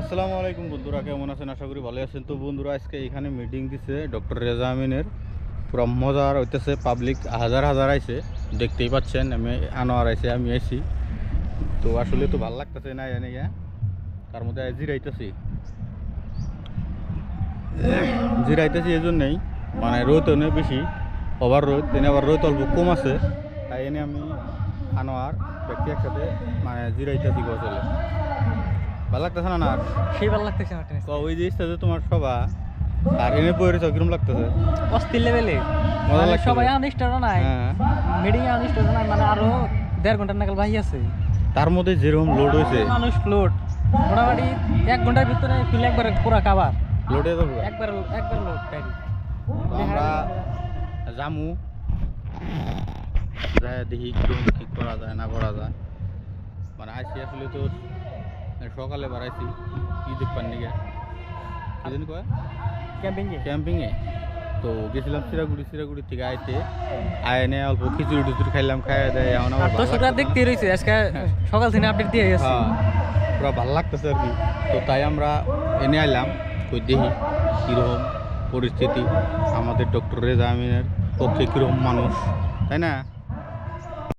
আসসালামু আলাইকুম বন্ধুরা, কেমন আছেন? আশা করি ভালো আছেন। তো বন্ধুরা, আজকে এখানে মিটিং দিছে ডক্টর রেজা আমিনের। পুরো মজার হইতেছে, পাবলিক হাজার হাজার আইছে, দেখতেই পাচ্ছেন। আমি আনোয়ার আইছে, আমি আইছি। তো আসলে তো ভালো লাগতেছে না এনে তার মধ্যে জিরাইতেছি এই জন্যেই, মানে রোদ অনেক বেশি, ওভার রোদ, তিনি আবার রোদ অল্প কম আছে, তাই এনে আমি আনোয়ার ব্যক্তি একসাথে মানে জিরাইতেছি গজলে। ভালো লাগতেছে না? আর সেই ভালো লাগতেছে আমার টেনিস। ওই যে স্টেজে তোমার সভা আর এনে বইরে কিরম লাগতেছে? অস্থির লেভেলে মজা মানে লাগতেছে? সবাই আনস্টারও নাই, হ্যাঁ, মিটিং আনস্টারও নাই, মানে আরো 1.5 ঘন্টা নাগাল বাহি আছে। তার মধ্যে যেরকম লোড হয়েছে, মানুষ লোড মোটামুটি 1 ঘন্টার ভিতরে তুলে একবার পুরা কাবার লোডে যাবো। একবার লোড গাড়ি। আমরা জামু যায় দেখি কিরকম কি করা যায় না করা যায়। মানে আইসি আসলে তো সকালে বাড়াইছি, কি দেখবার নিগে কি জানি কয় ক্যাম্পিংয়ে। তো গেছিলাম সিরাগুড়ি থেকে আইতে আয়নে অল্প খিচুড়ি টুচুড়ি খাইলাম, খাইয়া দেয় এখন আমার তো সেটা দেখতে রয়েছে আজকে সকাল থেকে আপডেট দিয়ে গেছে। হ্যাঁ, পুরো ভালো লাগতেছে আর কি। তো তাই আমরা এনে আইলাম, কই দেখি কীরকম পরিস্থিতি, আমাদের ডক্টর রেজা আমিনের পক্ষে কীরকম মানুষ, তাই না?